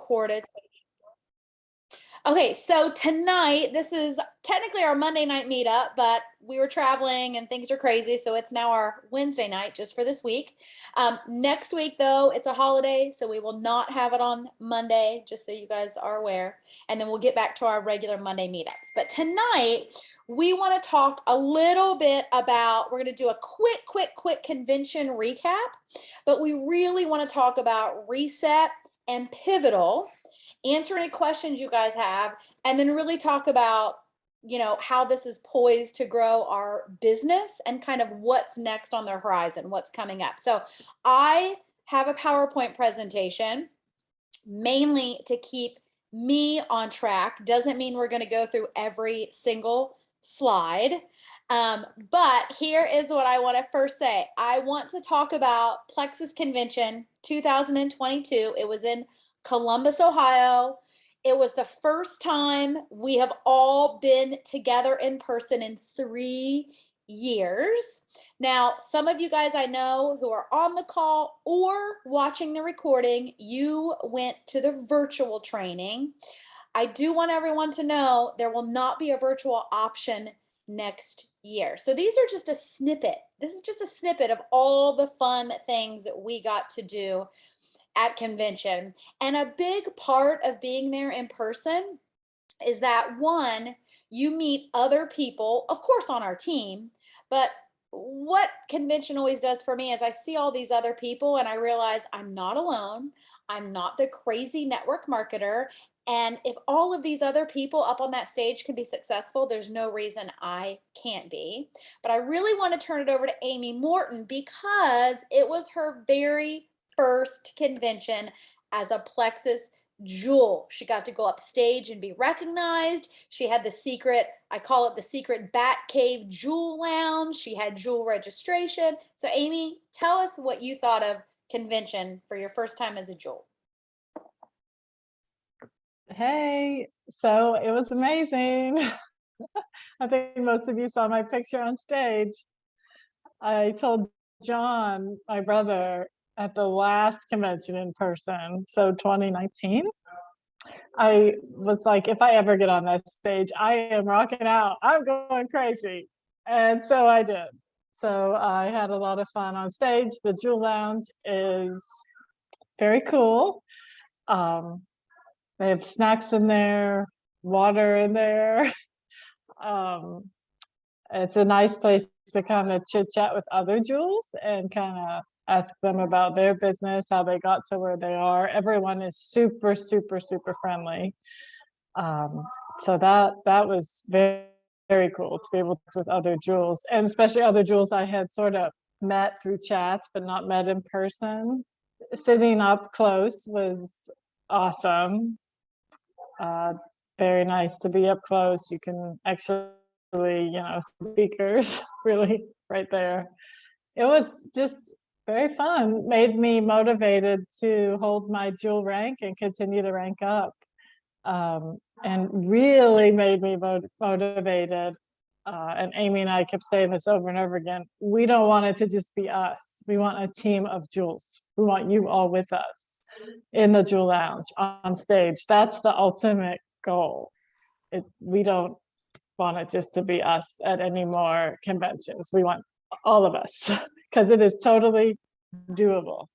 recorded. Okay, so tonight, this is technically our Monday night meetup, but we were traveling and things are crazy, so it's now our Wednesday night just for this week. Next week, though, it's a holiday, so we will not have it on Monday, just so you guys are aware. And then we'll get back to our regular Monday meetups. But tonight, we want to talk a little bit about, we're going to do a quick convention recap, but we really want to talk about Reset and Pivotal, answer any questions you guys have, and then really talk about, how this is poised to grow our business and kind of what's next on the horizon, what's coming up. So I have a PowerPoint presentation mainly to keep me on track. Doesn't mean we're going to go through every single slide. But here is what I want to first say. I want to talk about Plexus Convention 2022. It was in Columbus, Ohio. It was the first time we have all been together in person in 3 years. Now, some of you guys I know who are on the call or watching the recording, you went to the virtual training. I do want everyone to know there will not be a virtual option next year. So these are just a snippet. This is just a snippet of all the fun things that we got to do at convention. And a big part of being there in person is that, one, you meet other people, of course, on our team, but what convention always does for me is I see all these other people and I realize I'm not alone. I'm not the crazy network marketer. And if all of these other people up on that stage can be successful, there's no reason I can't be. But I really want to turn it over to Amy Morton because it was her very first convention as a Plexus jewel. She got to go up stage and be recognized. She had the secret, I call it the secret Bat Cave Jewel Lounge. She had jewel registration. So Amy, tell us what you thought of convention for your first time as a jewel. Hey, so it was amazing. I think most of you saw my picture on stage. I told John, my brother, at the last convention in person, so 2019, I was like, if I ever get on that stage, I am rocking out. I'm going crazy. And so I did. So I had a lot of fun on stage. The Jewel Lounge is very cool. They have snacks in there, water in there. It's a nice place to kind of chit chat with other jewels and kind of ask them about their business, how they got to where they are. Everyone is super friendly. So that was very cool to be able to talk with other jewels, and especially other jewels I had sort of met through chats but not met in person. Sitting up close was awesome. Very nice to be up close. You can actually, speakers really right there. It was just very fun. Made me motivated to hold my jewel rank and continue to rank up. And really made me motivated. And Amy and I kept saying this over and over again. We don't want it to just be us. We want a team of jewels. We want you all with us in the Jewel Lounge on stage. That's the ultimate goal. We don't want it just to be us at any more conventions. We want all of us because it is totally doable.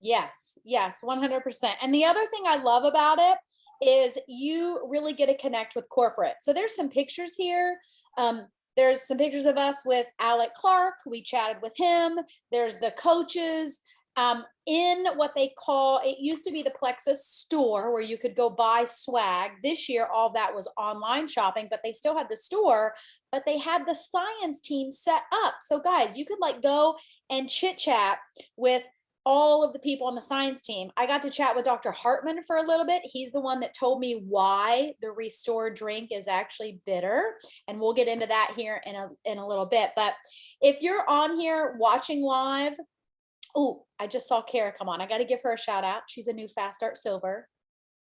Yes, 100%. And the other thing I love about it is you really get to connect with corporate. So there's some pictures here. There's some pictures of us with Alec Clark. We chatted with him. There's the coaches. In what they call, it used to be the Plexus store where you could go buy swag. This year, all that was online shopping, but they still had the store, but they had the science team set up. So guys, you could go and chit chat with all of the people on the science team. I got to chat with Dr. Hartman for a little bit. He's the one that told me why the Restore drink is actually bitter. And we'll get into that here in a little bit. But if you're on here watching live, oh, I just saw Kara come on. I got to give her a shout out. She's a new Fast Start Silver.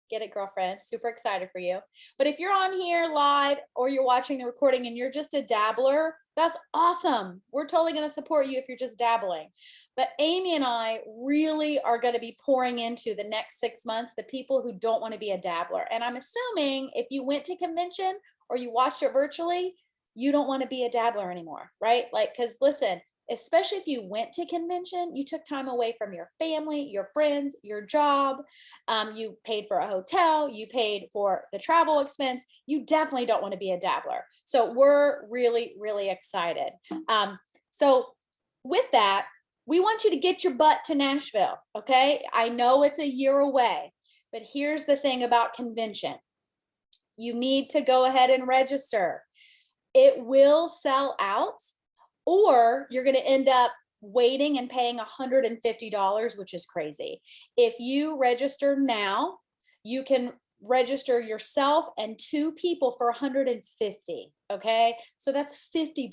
Get it, girlfriend. Super excited for you. But if you're on here live or you're watching the recording and you're just a dabbler, that's awesome. We're totally going to support you if you're just dabbling. But Amy and I really are going to be pouring into the next 6 months the people who don't want to be a dabbler. And I'm assuming if you went to convention or you watched it virtually, you don't want to be a dabbler anymore, right? Like, because listen, especially if you went to convention, you took time away from your family, your friends, your job. You paid for a hotel, you paid for the travel expense. You definitely don't want to be a dabbler. So we're really, really excited. So with that, we want you to get your butt to Nashville. Okay. I know it's a year away, but here's the thing about convention. You need to go ahead and register. It will sell out, or you're going to end up waiting and paying $150, which is crazy. If you register now, you can register yourself and 2 people for $150. Okay. So that's $50.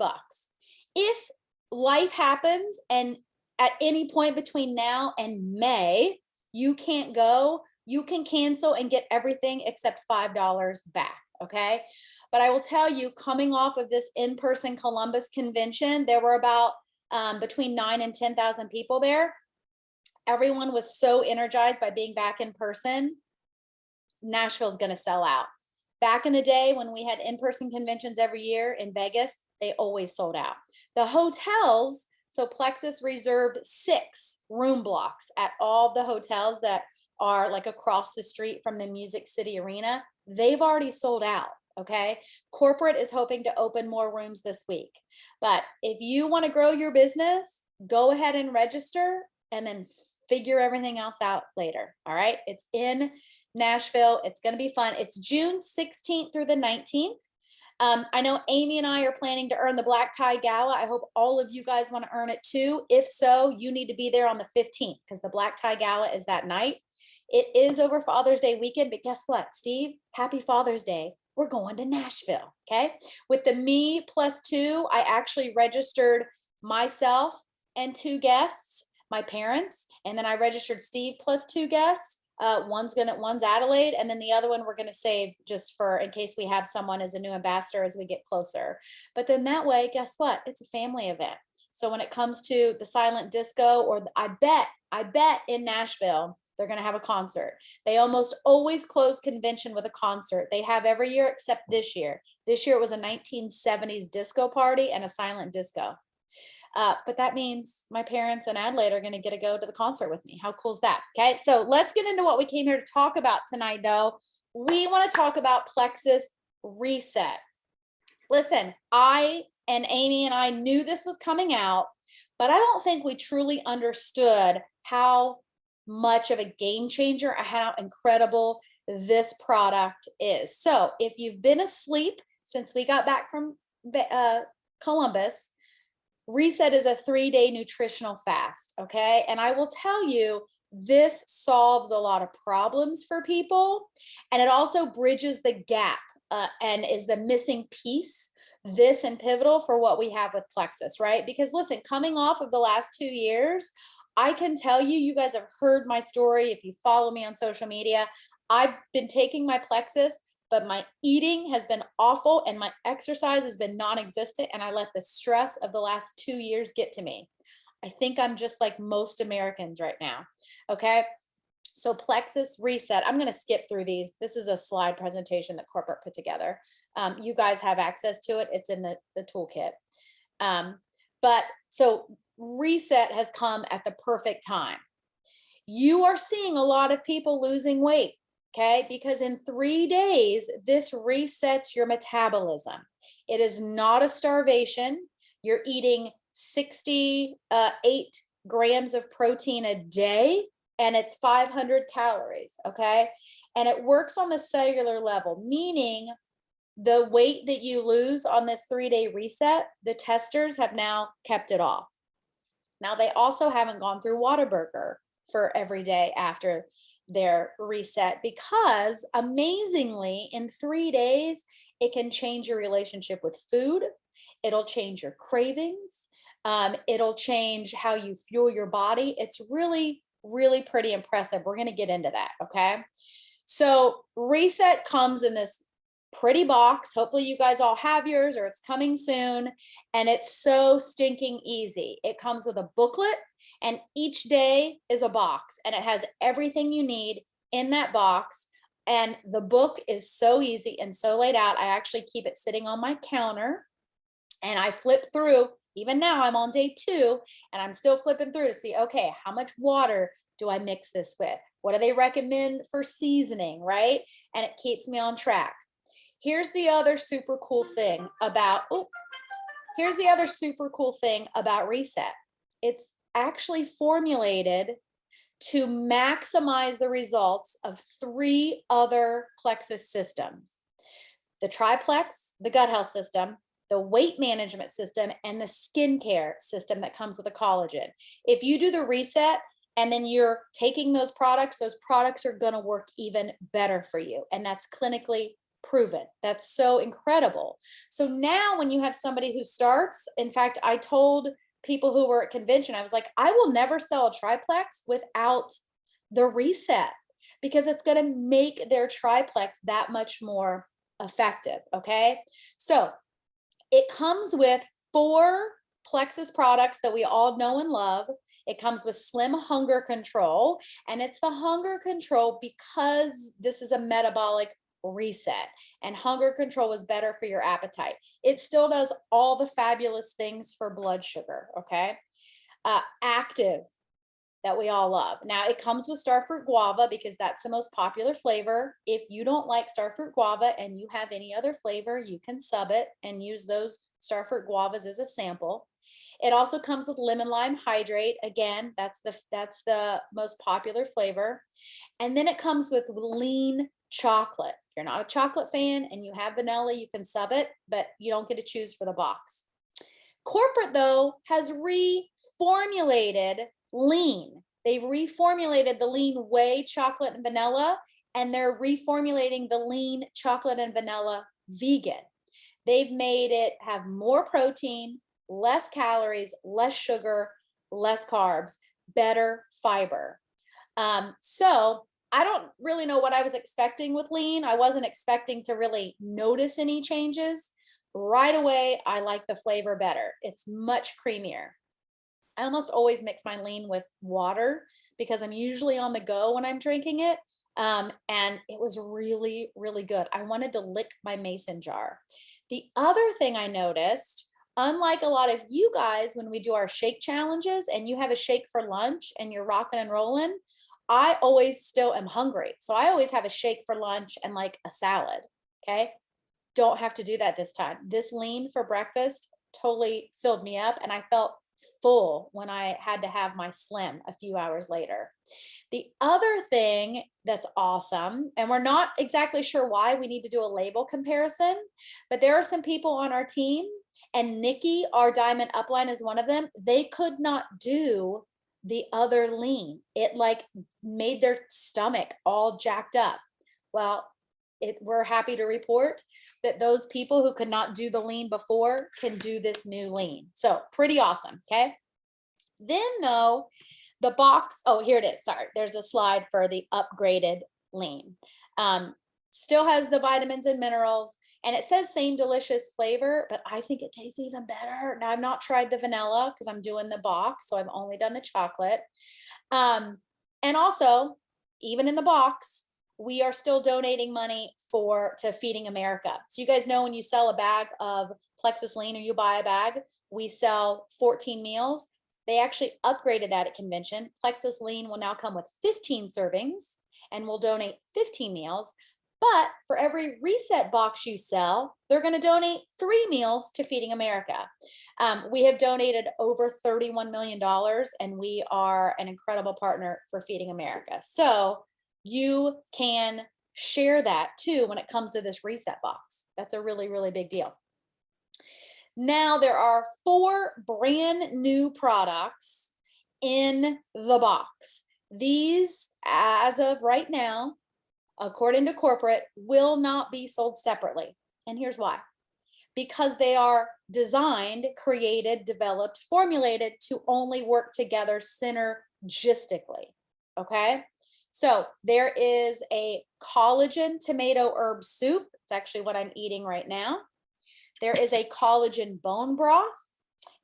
If life happens and at any point between now and May, you can't go, you can cancel and get everything except $5 back. Okay. But I will tell you, coming off of this in-person Columbus convention, there were about between 9 and 10,000 people there. Everyone was so energized by being back in person. Nashville's going to sell out. Back in the day when we had in-person conventions every year in Vegas, they always sold out. The hotels, so Plexus reserved 6 room blocks at all the hotels that are like across the street from the Music City Arena. They've already sold out. Okay. Corporate is hoping to open more rooms this week. But if you want to grow your business, go ahead and register and then figure everything else out later. All right. It's in Nashville. It's going to be fun. It's June 16th through the 19th. I know Amy and I are planning to earn the Black Tie Gala. I hope all of you guys want to earn it too. If so, you need to be there on the 15th because the Black Tie Gala is that night. It is over Father's Day weekend, but guess what, Steve? Happy Father's Day. We're going to Nashville, okay? With the Me Plus 2, I actually registered myself and 2 guests, my parents, and then I registered Steve plus 2 guests. One's Adelaide, and then the other one we're gonna save just for in case we have someone as a new ambassador as we get closer. But then that way, guess what? It's a family event. So when it comes to the silent disco, or I bet in Nashville, they're going to have a concert. They almost always close convention with a concert. They have every year except this year. This year it was a 1970s disco party and a silent disco. But that means my parents and Adelaide are going to get to go to the concert with me. How cool is that? Okay, so let's get into what we came here to talk about tonight, though. We want to talk about Plexus Reset. Listen, I and Amy and I knew this was coming out, but I don't think we truly understood how much of a game changer, how incredible this product is. So if you've been asleep since we got back from Columbus, Reset is a 3-day nutritional fast, okay? And I will tell you, this solves a lot of problems for people, and it also bridges the gap and is the missing piece, this and pivotal for what we have with Plexus, right? Because listen, coming off of the last 2 years, I can tell you, you guys have heard my story. If you follow me on social media, I've been taking my Plexus, but my eating has been awful and my exercise has been non-existent. And I let the stress of the last 2 years get to me. I think I'm just like most Americans right now. Okay. So Plexus Reset, I'm going to skip through these. This is a slide presentation that corporate put together. You guys have access to it. It's in the toolkit. But so Reset has come at the perfect time. You are seeing a lot of people losing weight, okay? Because in 3 days, this resets your metabolism. It is not a starvation. You're eating 68 grams of protein a day, and it's 500 calories, okay? And it works on the cellular level, meaning the weight that you lose on this 3-day reset, the testers have now kept it off. Now, they also haven't gone through Whataburger for every day after their reset, because amazingly, in 3 days, it can change your relationship with food. It'll change your cravings. It'll change how you fuel your body. It's really, really pretty impressive. We're going to get into that. Okay. So Reset comes in this pretty box. Hopefully you guys all have yours or it's coming soon. And it's so stinking easy. It comes with a booklet and each day is a box and it has everything you need in that box. And the book is so easy and so laid out. I actually keep it sitting on my counter and I flip through. Even now I'm on day 2 and I'm still flipping through to see, okay, how much water do I mix this with? What do they recommend for seasoning, right? And it keeps me on track. Here's the other super cool thing about, Reset. It's actually formulated to maximize the results of 3 other Plexus systems: the Triplex, the gut health system, the weight management system, and the skincare system that comes with a collagen. If you do the Reset and then you're taking those products are going to work even better for you. And that's clinically proven. That's so incredible. So now when you have somebody who starts, in fact, I told people who were at convention, I was like, I will never sell a triplex without the Reset because it's going to make their triplex that much more effective. Okay. So it comes with 4 Plexus products that we all know and love. It comes with Slim Hunger Control, and it's the hunger control because this is a metabolic reset, and hunger control is better for your appetite. It still does all the fabulous things for blood sugar, okay? Active, that we all love. Now it comes with starfruit guava because that's the most popular flavor. If you don't like starfruit guava and you have any other flavor, you can sub it and use those starfruit guavas as a sample. It also comes with lemon lime hydrate. Again, that's the most popular flavor. And then it comes with lean chocolate. If you're not a chocolate fan and you have vanilla, you can sub it, but you don't get to choose for the box. Corporate, though, has reformulated lean. They've reformulated the lean whey chocolate and vanilla, and they're reformulating the lean chocolate and vanilla vegan. They've made it have more protein, less calories, less sugar, less carbs, better fiber. So I don't really know what I was expecting with lean. I wasn't expecting to really notice any changes. Right away, I like the flavor better. It's much creamier. I almost always mix my lean with water because I'm usually on the go when I'm drinking it. And it was really, really good. I wanted to lick my mason jar. The other thing I noticed, unlike a lot of you guys, when we do our shake challenges and you have a shake for lunch and you're rocking and rolling, I always still am hungry. So I always have a shake for lunch and like a salad. Okay. Don't have to do that this time. This lean for breakfast totally filled me up and I felt full when I had to have my Slim a few hours later. The other thing that's awesome, and we're not exactly sure why we need to do a label comparison, but there are some people on our team, and Nikki, our Diamond Upline, is one of them. They could not do the other lean. It like made their stomach all jacked up. Well, we're happy to report that those people who could not do the lean before can do this new lean. So pretty awesome. Okay. Then though, the box, oh, here it is. Sorry. There's a slide for the upgraded lean. Still has the vitamins and minerals and it says same delicious flavor, but I think it tastes even better. Now I've not tried the vanilla because I'm doing the box. So I've only done the chocolate. And also even in the box, we are still donating money to Feeding America. So you guys know when you sell a bag of Plexus Lean or you buy a bag, we sell 14 meals. They actually upgraded that at convention. Plexus Lean will now come with 15 servings and we'll donate 15 meals. But for every Reset box you sell, they're going to donate 3 meals to Feeding America. We have donated over $31 million and we are an incredible partner for Feeding America. So you can share that too when it comes to this Reset box. That's a really, really big deal. Now there are 4 brand new products in the box. These, as of right now, according to corporate, will not be sold separately. And here's why. Because they are designed, created, developed, formulated to only work together synergistically. Okay. So there is a collagen tomato herb soup. It's actually what I'm eating right now. There is a collagen bone broth,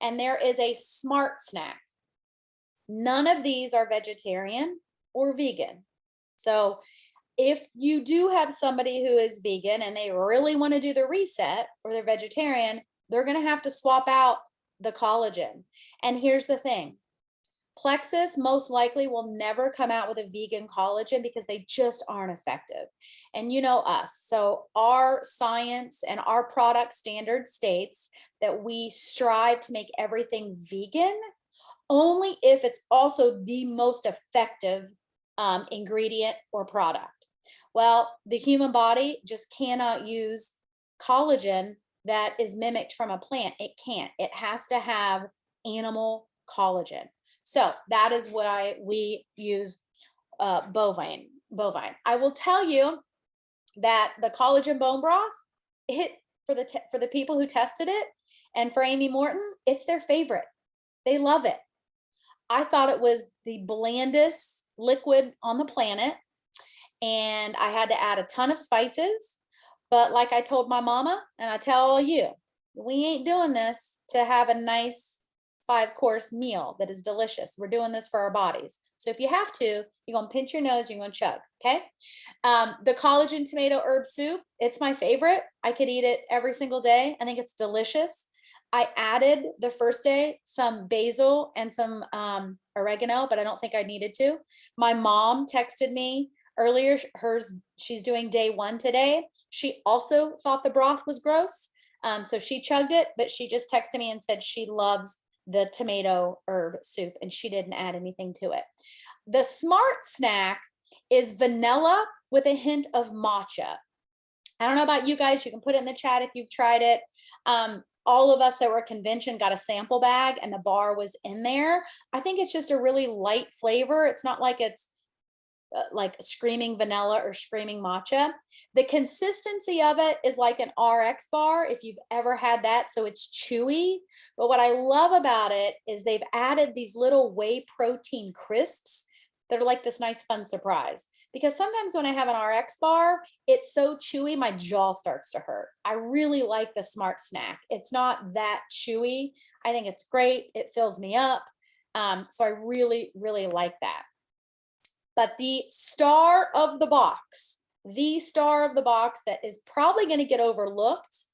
and there is a smart snack. None of these are vegetarian or vegan. So if you do have somebody who is vegan and they really want to do the reset, or they're vegetarian, they're going to have to swap out the collagen. And here's the thing. Plexus most likely will never come out with a vegan collagen because they just aren't effective. And you know us. So our science and our product standard states that we strive to make everything vegan only if it's also the most effective ingredient or product. Well, the human body just cannot use collagen that is mimicked from a plant. It can't. It has to have animal collagen. So that is why we use bovine. I will tell you that the collagen bone broth, it for the people who tested it, and for Amy Morton, it's their favorite. They love it. I thought it was the blandest liquid on the planet, and I had to add a ton of spices. But like I told my mama, and I tell all you, we ain't doing this to have a nice 5-course meal that is delicious. We're doing this for our bodies. So if you have to, you're going to pinch your nose, you're going to chug, okay? The collagen tomato herb soup, it's my favorite. I could eat it every single day. I think it's delicious. I added the first day some basil and some oregano, but I don't think I needed to. My mom texted me earlier, she's doing day 1 today. She also thought the broth was gross. So she chugged it, but she just texted me and said she loves the tomato herb soup and she didn't add anything to it. The smart snack is vanilla with a hint of matcha. I don't know about you guys, you can put it in the chat if you've tried it. All of us that were at convention got a sample bag and the bar was in there. I think it's just a really light flavor. It's not like it's like screaming vanilla or screaming matcha. The consistency of it is like an RX bar, if you've ever had that. So it's chewy. But what I love about it is they've added these little whey protein crisps that are like this nice fun surprise. Because sometimes when I have an RX bar, it's so chewy, my jaw starts to hurt. I really like the smart snack. It's not that chewy. I think it's great. It fills me up. So I really, really like that. But the star of the box that is probably going to get overlooked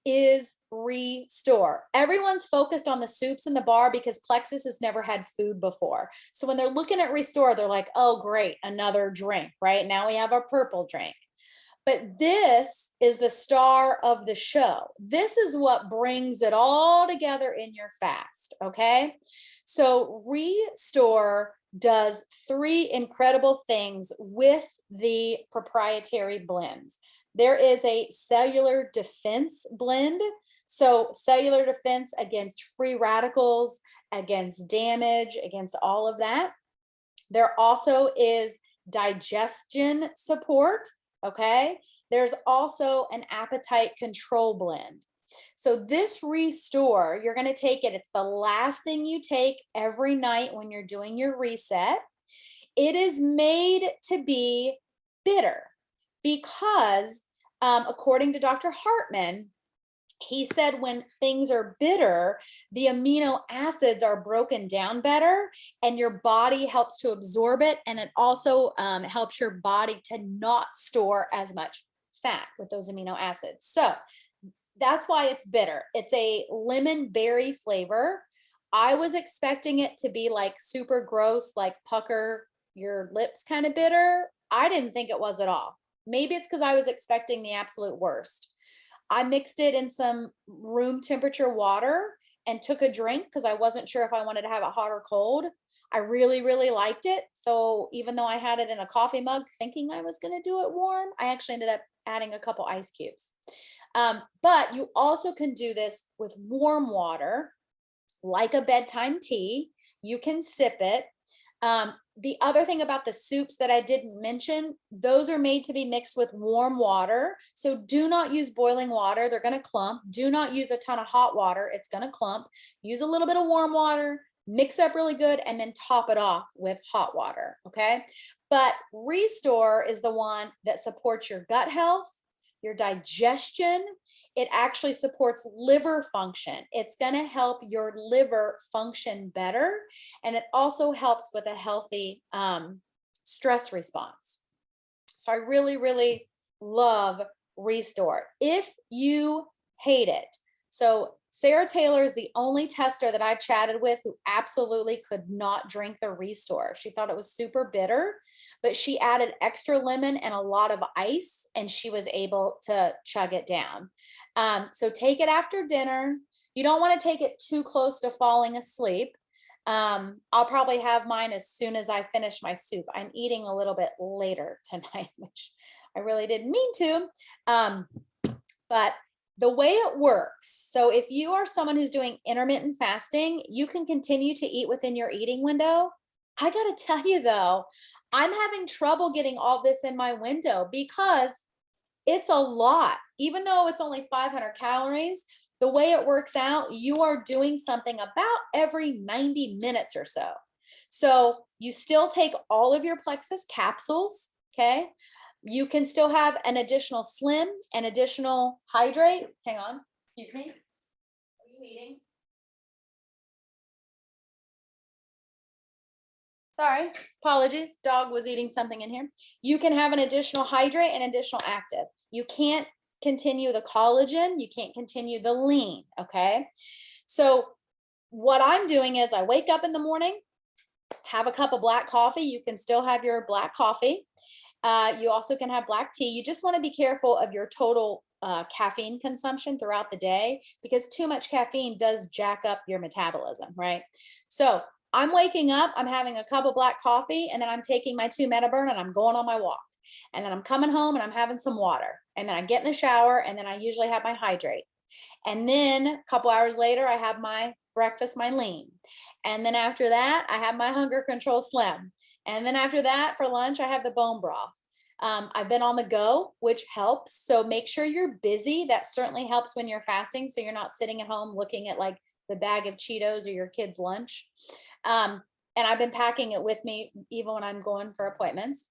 is Restore. Everyone's focused on the soups in the bar because Plexus has never had food before. So when they're looking at Restore, they're like, oh, great, another drink, right? Now we have our purple drink. But this is the star of the show. This is what brings it all together in your fast, okay? So Restore does 3 incredible things with the proprietary blends. There is a cellular defense blend. So cellular defense against free radicals, against damage, against all of that. There also is digestion support, okay? There's also an appetite control blend. So this Restore, you're going to take it. It's the last thing you take every night when you're doing your reset. It is made to be bitter because according to Dr. Hartman, he said when things are bitter, the amino acids are broken down better and your body helps to absorb it. And it also helps your body to not store as much fat with those amino acids. So that's why it's bitter. It's a lemon berry flavor. I was expecting it to be like super gross, like pucker your lips kind of bitter. I didn't think it was at all. Maybe it's because I was expecting the absolute worst. I mixed it in some room temperature water and took a drink because I wasn't sure if I wanted to have it hot or cold. I really, really liked it. So even though I had it in a coffee mug thinking I was going to do it warm, I actually ended up adding a couple ice cubes. But you also can do this with warm water, like a bedtime tea. You can sip it. The other thing about the soups that I didn't mention, those are made to be mixed with warm water. So do not use boiling water. They're going to clump. Do not use a ton of hot water. It's going to clump. Use a little bit of warm water, mix it up really good, and then top it off with hot water, okay? But Restore is the one that supports your gut health, your digestion. It actually supports liver function. It's going to help your liver function better, and it also helps with a healthy stress response. So I really, really love Restore. If you hate it, so Sarah Taylor is the only tester that I've chatted with who absolutely could not drink the Restore. She thought it was super bitter, but she added extra lemon and a lot of ice, and she was able to chug it down. So take it after dinner. You don't want to take it too close to falling asleep. I'll probably have mine as soon as I finish my soup. I'm eating a little bit later tonight, which I really didn't mean to. But the way it works, so if you are someone who's doing intermittent fasting, you can continue to eat within your eating window. I gotta tell you though, I'm having trouble getting all this in my window because it's a lot. Even though it's only 500 calories, the way it works out, you are doing something about every 90 minutes or so. So you still take all of your Plexus capsules, okay? You can still have an additional Slim, an additional Hydrate. Hang on, excuse me. Are you eating? Sorry, apologies. Dog was eating something in here. You can have an additional Hydrate and additional Active. You can't continue the collagen. You can't continue the lean, okay? So what I'm doing is I wake up in the morning, have a cup of black coffee. You can still have your black coffee. You also can have black tea. You just want to be careful of your total caffeine consumption throughout the day, because too much caffeine does jack up your metabolism, right? So I'm waking up, I'm having a cup of black coffee, and then I'm taking my 2 Metaburn and I'm going on my walk. And then I'm coming home and I'm having some water. And then I get in the shower, and then I usually have my Hydrate. And then a couple hours later, I have my breakfast, my lean. And then after that, I have my Hunger Control Slim. And then after that, for lunch, I have the bone broth. I've been on the go, which helps. So make sure you're busy. That certainly helps when you're fasting, so you're not sitting at home looking at like the bag of Cheetos or your kid's lunch. And I've been packing it with me even when I'm going for appointments.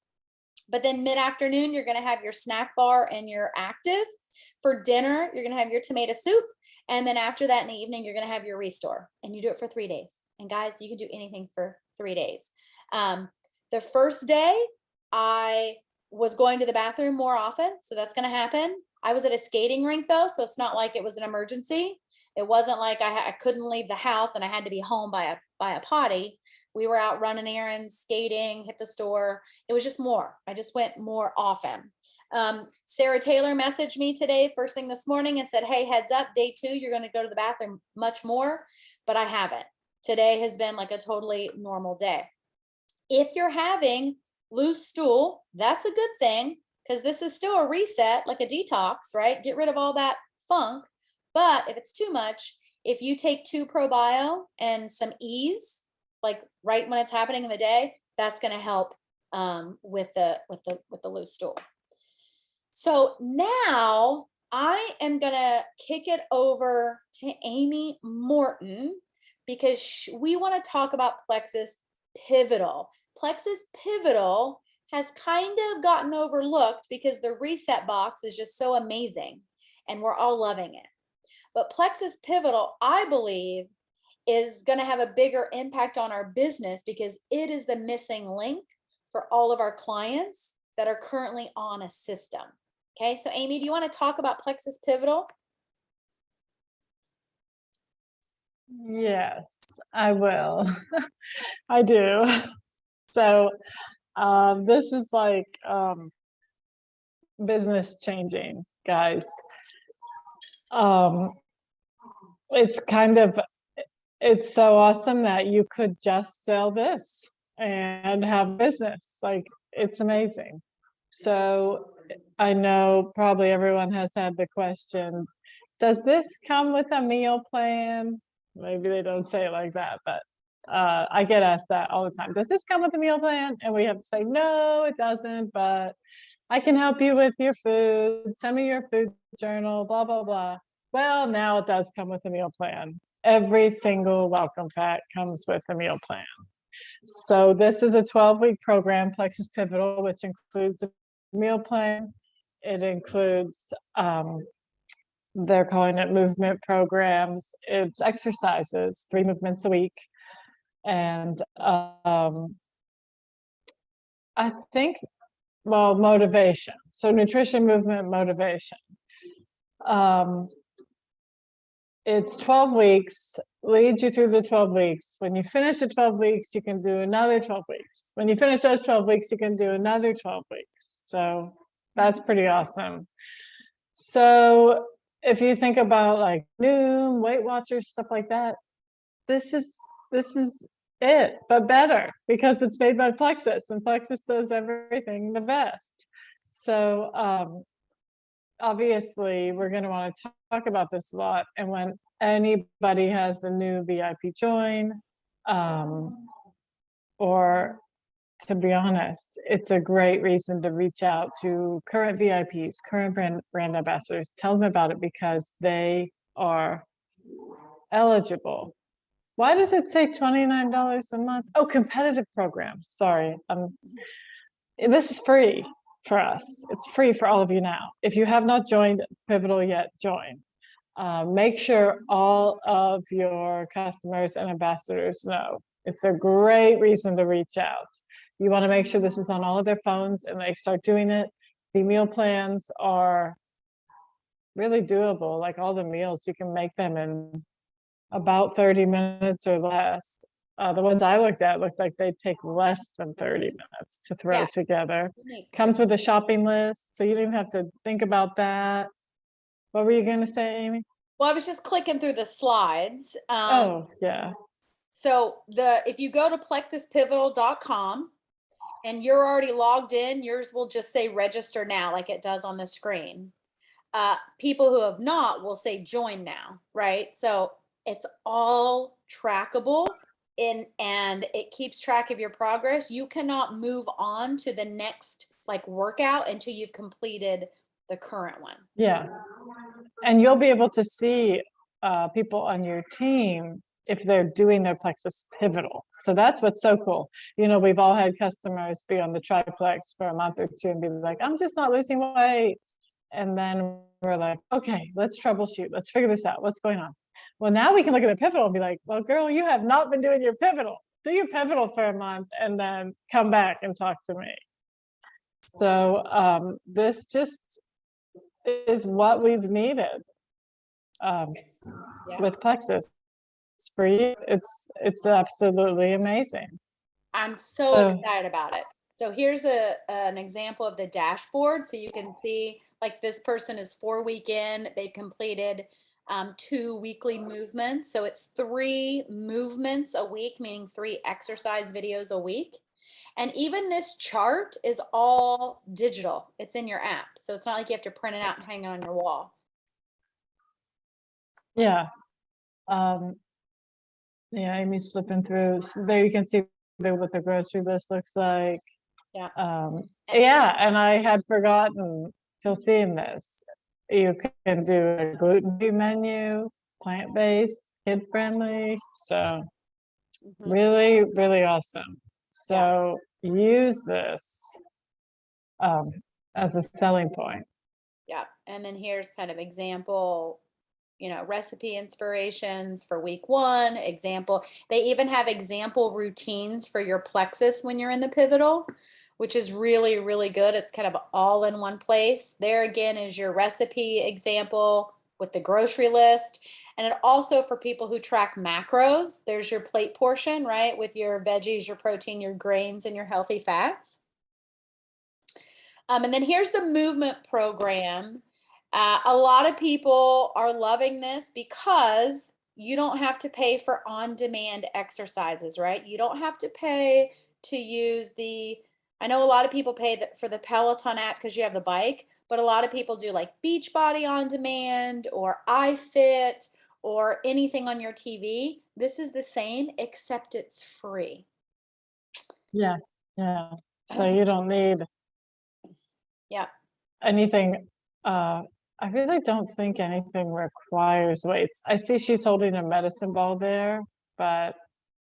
But then mid-afternoon, you're going to have your snack bar and your Active. For dinner, you're going to have your tomato soup. And then after that in the evening, you're going to have your Restore. And you do it for 3 days. And guys, you can do anything for 3 days. The first day, I was going to the bathroom more often. So that's going to happen. I was at a skating rink though, so it's not like it was an emergency. It wasn't like I couldn't leave the house and I had to be home by a potty. We were out running errands, skating, hit the store. It was just more. I just went more often. Sarah Taylor messaged me today first thing this morning and said, hey, heads up, day 2, you're going to go to the bathroom much more, but I haven't. Today has been like a totally normal day. If you're having loose stool, that's a good thing, because this is still a reset, like a detox, right? Get rid of all that funk. But if it's too much, if you take 2 ProBio and some ease, like right when it's happening in the day, that's going to help with the loose stool. So now I am going to kick it over to Amy Morton, because we want to talk about Plexus Pivotal. Plexus Pivotal has kind of gotten overlooked because the reset box is just so amazing and we're all loving it. But Plexus Pivotal, I believe, is going to have a bigger impact on our business because it is the missing link for all of our clients that are currently on a system. Okay, so Amy, do you want to talk about Plexus Pivotal? Yes, I will. I do. So this is like business changing, guys. It's kind of, it's so awesome that you could just sell this and have business. Like, it's amazing. So I know probably everyone has had the question, does this come with a meal plan? Maybe they don't say it like that, but I get asked that all the time. Does this come with a meal plan? And we have to say, no, it doesn't, but I can help you with your food. Send me your food journal, blah, blah, blah. Well, now it does come with a meal plan. Every single welcome pack comes with a meal plan. So this is a 12-week program, Plexus Pivotal, which includes a meal plan. It includes, they're calling it movement programs. It's exercises, 3 movements a week. And I think, well, motivation. So nutrition, movement, motivation. It's 12 weeks, leads you through the 12 weeks. When you finish the 12 weeks, you can do another 12 weeks. When you finish those 12 weeks, you can do another 12 weeks. So that's pretty awesome. So if you think about like Noom, Weight Watchers, stuff like that, this is it, but better, because it's made by Plexus, and Plexus does everything the best. So obviously we're going to want to talk about this a lot, and when anybody has a new VIP join, or to be honest, it's a great reason to reach out to current VIPs, current brand ambassadors, tell them about it, because they are eligible. Why does it say $29 a month? Oh, competitive programs. Sorry. This is free for us. It's free for all of you now. If you have not joined Pivotal yet, join. Make sure all of your customers and ambassadors know. It's a great reason to reach out. You want to make sure this is on all of their phones and they start doing it. The meal plans are really doable. Like all the meals, you can make them in about 30 minutes or less. The ones I looked at looked like they take less than 30 minutes to throw together. Comes with a shopping list, so you don't even have to think about that. What were you going to say, Amy? Well, I was just clicking through the slides. Oh, yeah. So if you go to plexuspivotal.com and you're already logged in, yours will just say register now, like it does on the screen. People who have not will say join now, right? So it's all trackable and it keeps track of your progress. You cannot move on to the next like workout until you've completed the current one. Yeah. And you'll be able to see people on your team if they're doing their Plexus Pivotal. So that's what's so cool. You know, we've all had customers be on the Triplex for a month or two and be like, I'm just not losing weight. And then we're like, okay, let's troubleshoot. Let's figure this out. What's going on? Well, now we can look at the Pivotal and be like, well, girl, you have not been doing your Pivotal. Do your Pivotal for a month and then come back and talk to me. So this just is what we've needed with Plexus. It's free. It's absolutely amazing. I'm so excited about it. So here's an example of the dashboard. So you can see like this person is 4 week in, they've completed 2 weekly movements. So it's 3 movements a week, meaning 3 exercise videos a week. And even this chart is all digital. It's in your app. So it's not like you have to print it out and hang it on your wall. Yeah. Yeah, Amy's flipping through. So there you can see what the grocery list looks like. Yeah. Yeah, and I had forgotten till seeing this. You can do a gluten-free menu, plant-based, kid-friendly. So really, really awesome. So use this as a selling point. Yeah. And then here's kind of example, you know, recipe inspirations for week 1, example. They even have example routines for your Plexus when you're in the Pivotal, which is really, really good. It's kind of all in one place. There again is your recipe example with the grocery list. And it also for people who track macros, there's your plate portion, right? With your veggies, your protein, your grains, and your healthy fats. And then here's the movement program. A lot of people are loving this because you don't have to pay for on-demand exercises, right? You don't have to pay to use I know a lot of people pay for the Peloton app because you have the bike, but a lot of people do like Beachbody on demand or iFit or anything on your TV. This is the same, except it's free. Yeah, yeah. So you don't need Yeah. anything I really don't think anything requires weights. I see she's holding a medicine ball there, but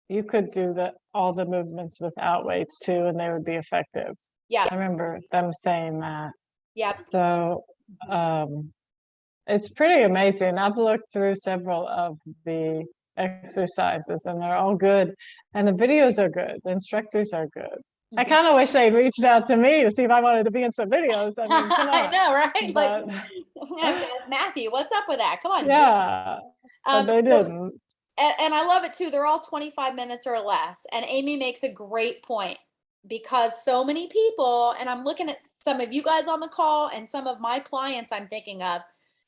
you could do all the movements without weights too, and they would be effective. Yeah. I remember them saying that. Yeah. So it's pretty amazing. I've looked through several of the exercises and they're all good. And the videos are good. The instructors are good. I kind of wish they'd reached out to me to see if I wanted to be in some videos. I mean, come I on. know, right? Like, But I'm gonna have to ask Matthew, what's up with that? Come on. yeah, but they So, didn't. and I love it too. They're all 25 minutes or less. And Amy makes a great point because so many people, and I'm looking at some of you guys on the call and some of my clients I'm thinking of,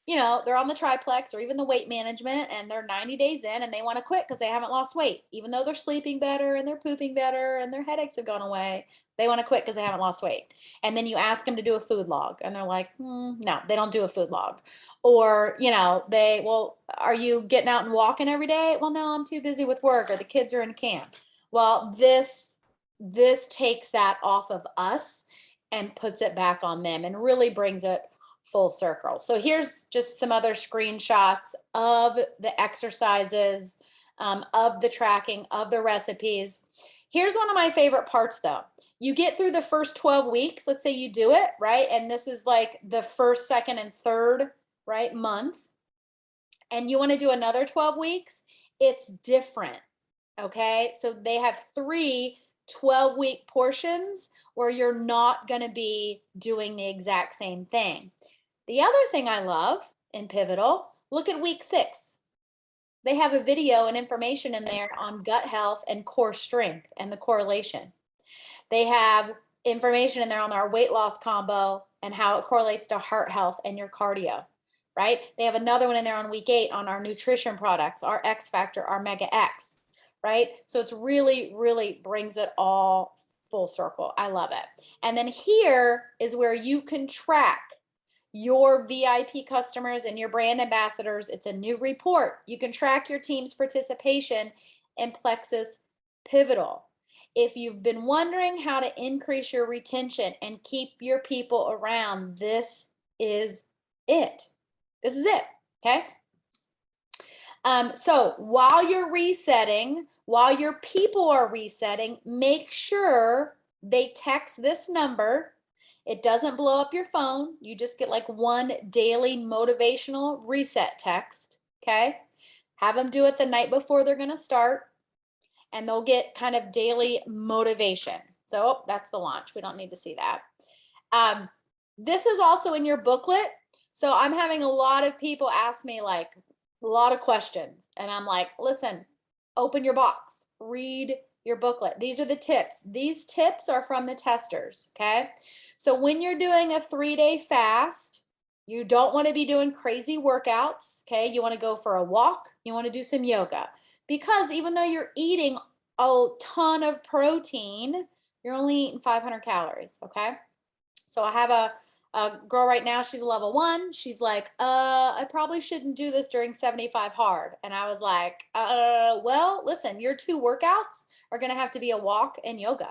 they're on the triplex or even the weight management and they're 90 days in and they want to quit because they haven't lost weight, even though they're sleeping better and they're pooping better and their headaches have gone away. They want to quit because they haven't lost weight. And then you ask them to do a food log and they're like, no, they don't do a food log. Or, well, are you getting out and walking every day? Well, no, I'm too busy with work or the kids are in camp. Well, this takes that off of us and puts it back on them and really brings it full circle. So here's just some other screenshots of the exercises, of the tracking, of the recipes. Here's one of my favorite parts though. You get through the first 12 weeks, let's say you do it, right? And this is like the first, second, and third, right, month. And you want to do another 12 weeks, it's different. Okay. So they have 3 12-week portions where you're not going to be doing the exact same thing. The other thing I love in Pivotal, look at week 6. They have a video and information in there on gut health and core strength and the correlation. They have information in there on our weight loss combo and how it correlates to heart health and your cardio, right? They have another one in there on week 8 on our nutrition products, our X Factor, our Mega X, right? So it's really, really brings it all full circle. I love it. And then here is where you can track your VIP customers and your brand ambassadors. It's a new report. You can track your team's participation in Plexus Pivotal. If you've been wondering how to increase your retention and keep your people around, this is it. This is it. Okay. So while you're resetting, while your people are resetting, make sure they text this number. It doesn't blow up your phone. You just get like one daily motivational reset text. Okay. Have them do it the night before they're going to start, and they'll get kind of daily motivation. So that's the launch. We don't need to see that. This is also in your booklet. So I'm having a lot of people ask me like a lot of questions. And I'm like, listen, open your box, read your booklet. These are the tips. These tips are from the testers. Okay. So when you're doing a 3-day fast, you don't want to be doing crazy workouts. Okay. You want to go for a walk. You want to do some yoga, because even though you're eating a ton of protein, you're only eating 500 calories. Okay. So I have a girl right now, she's a level 1. She's like, I probably shouldn't do this during 75 hard. And I was like, well, listen, your 2 workouts are going to have to be a walk and yoga.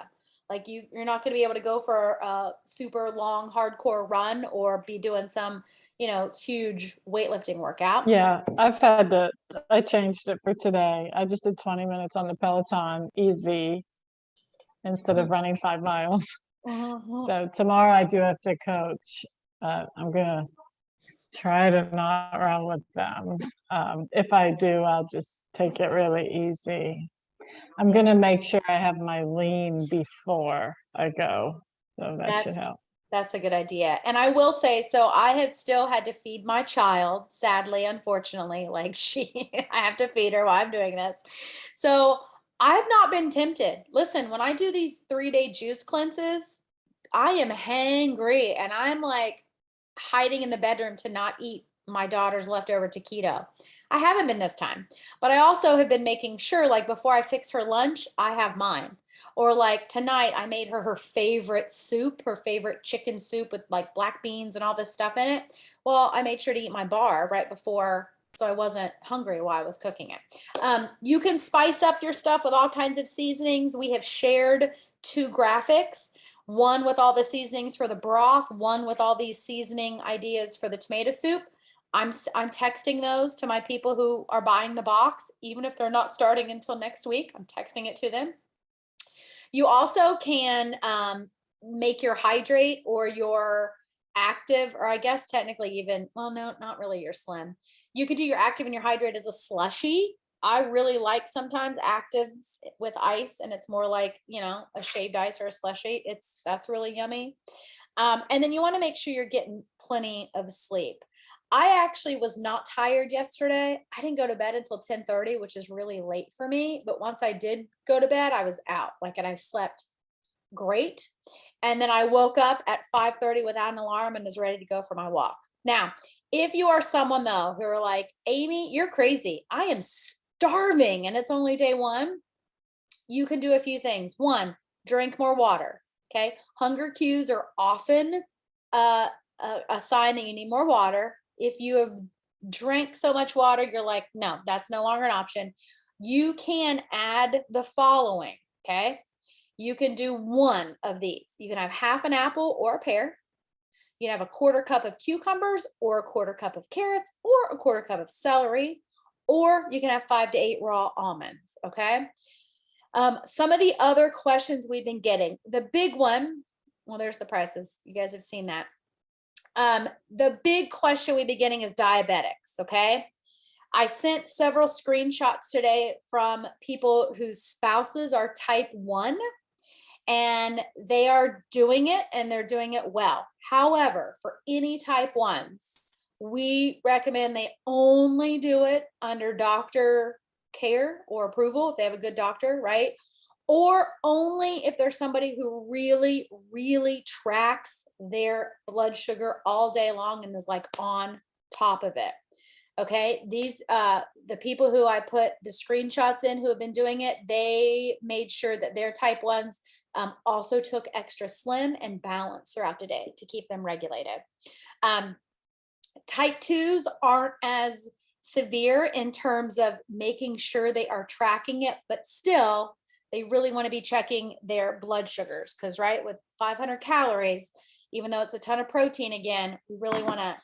Like you're not going to be able to go for a super long, hardcore run or be doing some, huge weightlifting workout. Yeah, I changed it for today. I just did 20 minutes on the Peloton, easy, instead of running 5 miles. So tomorrow I do have to coach. I'm gonna try to not run with them. If I do, I'll just take it really easy. I'm gonna make sure I have my lean before I go, so that should help. That's a good idea. And I will say, so I had still had to feed my child, sadly, unfortunately, like I have to feed her while I'm doing this. So I've not been tempted. Listen, when I do these 3-day juice cleanses, I am hangry and I'm like hiding in the bedroom to not eat my daughter's leftover taquito. I haven't been this time, but I also have been making sure, like before I fix her lunch, I have mine. Or like tonight, I made her favorite soup, her favorite chicken soup with like black beans and all this stuff in it. Well, I made sure to eat my bar right before, so I wasn't hungry while I was cooking it. You can spice up your stuff with all kinds of seasonings. We have shared 2 graphics. one with all the seasonings for the broth, one with all these seasoning ideas for the tomato soup. I'm texting those to my people who are buying the box, even if they're not starting until next week. I'm texting it to them. You also can make your hydrate or your active, or I guess technically even, well, no, not really your slim. You could do your active and your hydrate as a slushy. I really like sometimes actives with ice, and it's more like, you know, a shaved ice or a slushy. That's really yummy. And then you want to make sure you're getting plenty of sleep. I actually was not tired yesterday. I didn't go to bed until 10:30, which is really late for me. But once I did go to bed, I was out, like, and I slept great. And then I woke up at 5:30 without an alarm and was ready to go for my walk. Now, if you are someone though who are like, Amy, you're crazy, I am starving and it's only day one, you can do a few things. One, drink more water. Okay. Hunger cues are often a sign that you need more water. If you have drank so much water, you're like, no, that's no longer an option. You can add the following. Okay. You can do one of these. You can have half an apple or a pear. You can have a quarter cup of cucumbers or a quarter cup of carrots or a quarter cup of celery, or you can have 5 to 8 raw almonds. Okay. Some of the other questions we've been getting, the big one, well, there's the prices. You guys have seen that. The big question we've been getting is diabetics. Okay. I sent several screenshots today from people whose spouses are type 1 and they are doing it and they're doing it well. However, for any type 1s, we recommend they only do it under doctor care or approval if they have a good doctor, right? Or only if there's somebody who really, really tracks their blood sugar all day long and is like on top of it. Okay, these the people who I put the screenshots in who have been doing it, they made sure that their type 1s also took extra slim and balance throughout the day to keep them regulated. Type 2s aren't as severe in terms of making sure they are tracking it, but still they really want to be checking their blood sugars because, right, with 500 calories, even though it's a ton of protein, again, we really want to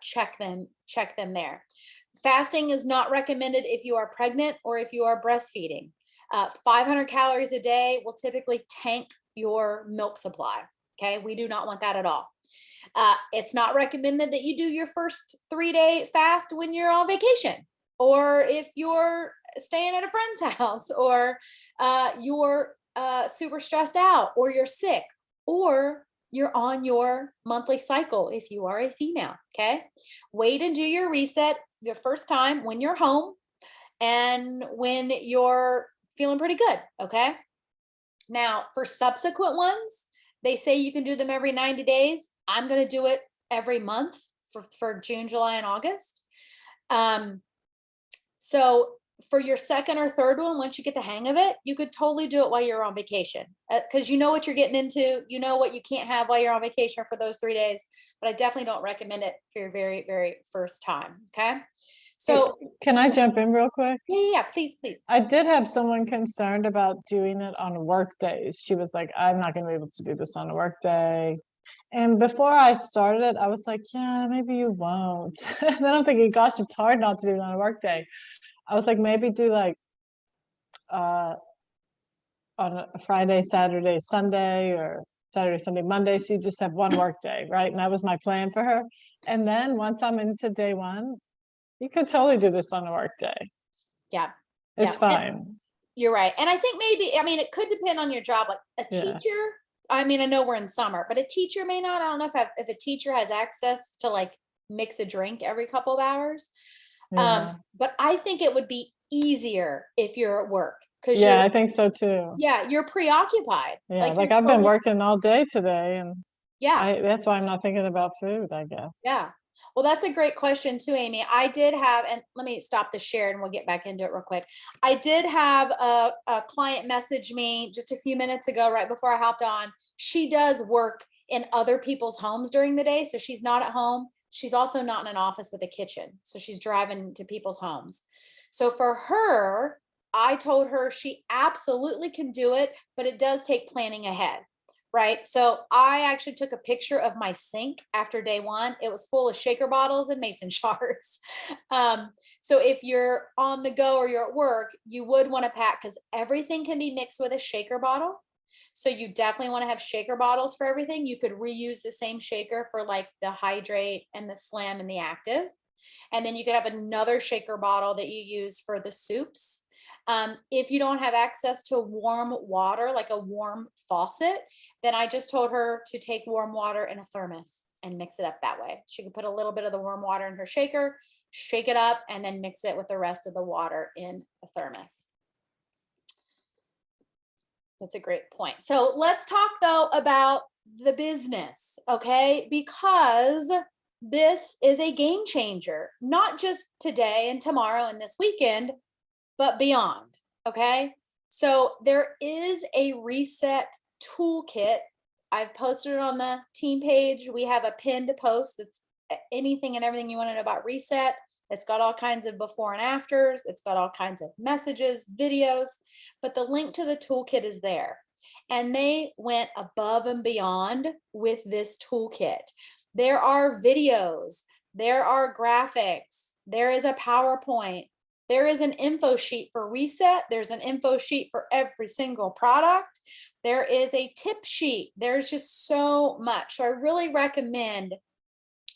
check them there. Fasting is not recommended if you are pregnant or if you are breastfeeding. 500 calories a day will typically tank your milk supply. Okay, we do not want that at all. It's not recommended that you do your first 3-day fast when you're on vacation, or if you're staying at a friend's house, or you're super stressed out, or you're sick, or you're on your monthly cycle if you are a female. Okay, wait and do your reset the first time when you're home and when you're feeling pretty good. Okay, now for subsequent ones, they say you can do them every 90 days. I'm going to do it every month for June, July, and August. So for your second or third one, once you get the hang of it, you could totally do it while you're on vacation because you know what you're getting into, you know what you can't have while you're on vacation for those 3 days, but I definitely don't recommend it for your very, very first time. Okay. So can I jump in real quick? yeah, please. I did have someone concerned about doing it on work days. She was like, I'm not going to be able to do this on a work day. And before I started it, I was like, yeah, maybe you won't. And then I'm thinking, gosh, it's hard not to do it on a work day. I was like, maybe do like on a Friday, Saturday, Sunday, or Saturday, Sunday, Monday. So you just have one work day, right? And that was my plan for her. And then once I'm into day one, you could totally do this on a work day. Yeah. It's fine. You're right. And I think maybe, I mean, it could depend on your job. Like a teacher, I mean, I know we're in summer, but a teacher may not. I don't know if a teacher has access to like mix a drink every couple of hours. But I think it would be easier if you're at work. Yeah, I think so too. Yeah, you're preoccupied. Yeah, like I've been working all day today, and yeah, that's why I'm not thinking about food, I guess. Yeah. Well, that's a great question too, Amy. I did have, and let me stop the share and we'll get back into it real quick. I did have a client message me just a few minutes ago, right before I hopped on. She does work in other people's homes during the day. So she's not at home. She's also not in an office with a kitchen. So she's driving to people's homes. So for her, I told her she absolutely can do it, but it does take planning ahead. right? So I actually took a picture of my sink after day one. It was full of shaker bottles and mason jars. So if you're on the go or you're at work, you would want to pack, because everything can be mixed with a shaker bottle. So you definitely want to have shaker bottles for everything. You could reuse the same shaker for like the hydrate and the slam and the active. And then you could have another shaker bottle that you use for the soups. If you don't have access to warm water, like a warm faucet, then I just told her to take warm water in a thermos and mix it up that way. She could put a little bit of the warm water in her shaker, shake it up, and then mix it with the rest of the water in a thermos. That's a great point. So let's talk though about the business, okay? Because this is a game changer, not just today and tomorrow and this weekend, but beyond, okay? So there is a reset toolkit. I've posted it on the team page. We have a pinned post that's anything and everything you want to know about reset. It's got all kinds of before and afters. It's got all kinds of messages, videos, but the link to the toolkit is there. And they went above and beyond with this toolkit. There are videos, there are graphics, there is a PowerPoint, there is an info sheet for reset. There's an info sheet for every single product. There is a tip sheet. There's just so much. So I really recommend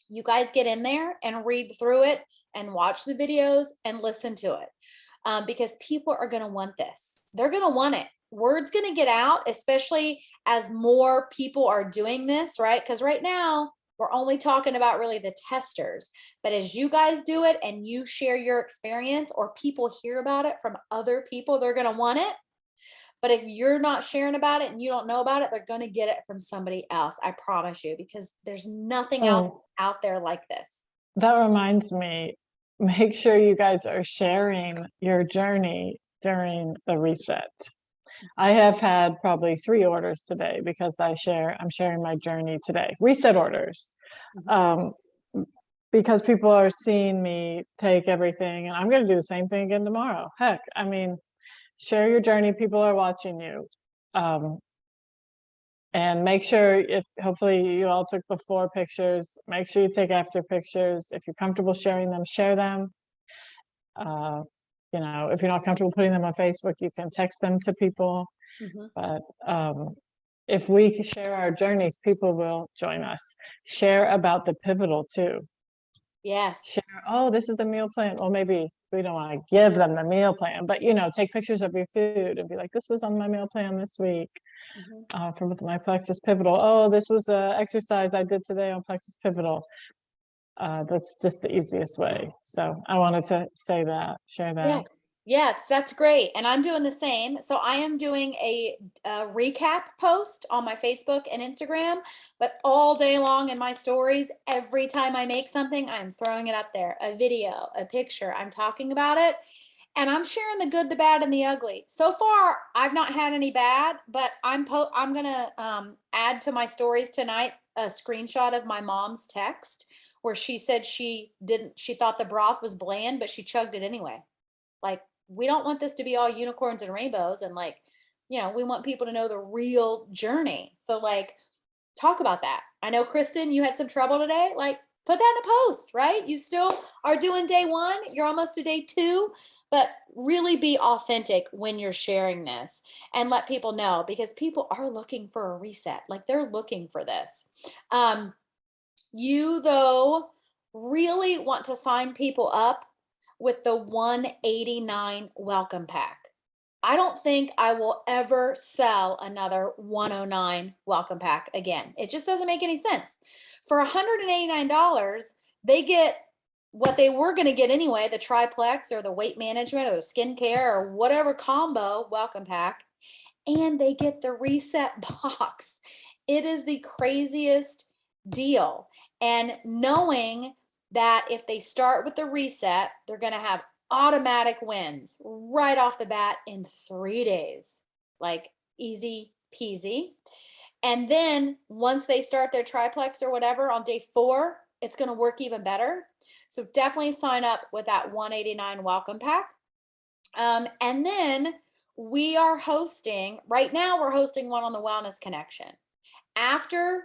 you guys get in there and read through it and watch the videos and listen to it, because people are going to want this. They're going to want it. Word's going to get out, especially as more people are doing this, right? Because right now, we're only talking about really the testers. But as you guys do it and you share your experience, or people hear about it from other people, they're going to want it. But if you're not sharing about it and you don't know about it, they're going to get it from somebody else. I promise you, because there's nothing else out there like this. That reminds me, make sure you guys are sharing your journey during the reset. I have had probably 3 orders today because I'm sharing my journey today. Reset orders. Because people are seeing me take everything, and I'm going to do the same thing again tomorrow. Heck, I mean, share your journey. People are watching you. And make sure, if hopefully you all took before pictures, make sure you take after pictures. If you're comfortable sharing them, share them. You know, if you're not comfortable putting them on Facebook, you can text them to people. But if we share our journeys, people will join us. Share about the pivotal too. Yes. Share, oh, this is the meal plan. Well, maybe we don't want to give them the meal plan, but you know, take pictures of your food and be like, this was on my meal plan this week. From my Plexus Pivotal. Oh, this was an exercise I did today on Plexus Pivotal. That's just the easiest way. So I wanted to say that, share that. Yeah. Yes, that's great. And I'm doing the same. So I am doing a recap post on my Facebook and Instagram, but all day long in my stories, every time I make something, I'm throwing it up there, a video, a picture, I'm talking about it. And I'm sharing the good, the bad, and the ugly. So far, I've not had any bad, but I'm gonna add to my stories tonight a screenshot of my mom's text where she said she thought the broth was bland, but she chugged it anyway. Like, we don't want this to be all unicorns and rainbows, and like, we want people to know the real journey. So like, talk about that. I know, Kristen, you had some trouble today. Like, put that in a post, right? You still are doing day 1. You're almost to day 2, but really be authentic when you're sharing this and let people know, because people are looking for a reset. Like, they're looking for this. You though really want to sign people up with the 189 welcome pack. I don't think I will ever sell another 109 welcome pack again. It just doesn't make any sense. For $189, they get what they were going to get anyway, the triplex or the weight management or the skincare or whatever combo welcome pack, and they get the reset box. It is the craziest deal. And knowing that if they start with the reset, they're going to have automatic wins right off the bat in 3 days, like easy peasy. And then once they start their triplex or whatever on day 4, it's going to work even better. So definitely sign up with that 189 welcome pack. And then we are hosting, right now we're hosting one on the Wellness Connection. After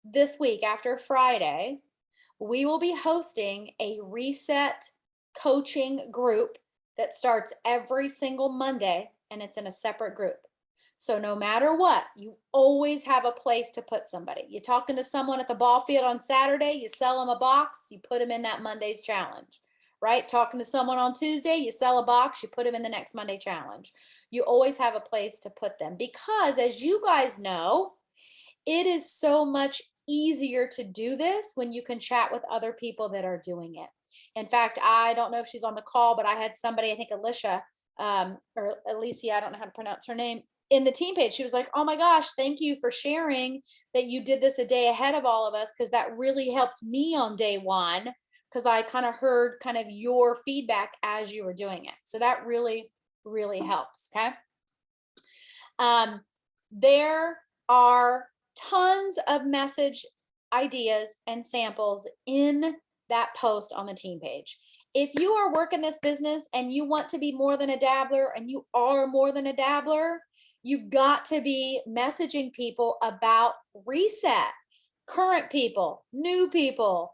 this week, after Friday, we will be hosting a reset coaching group that starts every single Monday, and it's in a separate group. So no matter what, you always have a place to put somebody. You're talking to someone at the ball field on Saturday, you sell them a box, you put them in that Monday's challenge, right? Talking to someone on Tuesday, you sell a box, you put them in the next Monday challenge. You always have a place to put them because, as you guys know, it is so much easier to do this when you can chat with other people that are doing it. In fact, I don't know if she's on the call, but I had somebody, I think Alicia, or Alicia, I don't know how to pronounce her name, in the team page. She was like, oh my gosh, thank you for sharing that you did this a day ahead of all of us, because that really helped me on day one, because I kind of heard kind of your feedback as you were doing it. So that really, really helps. Okay. There are tons of message ideas and samples in that post on the team page. If you are working this business and you want to be more than a dabbler, and you are more than a dabbler, you've got to be messaging people about reset. Current people, new people,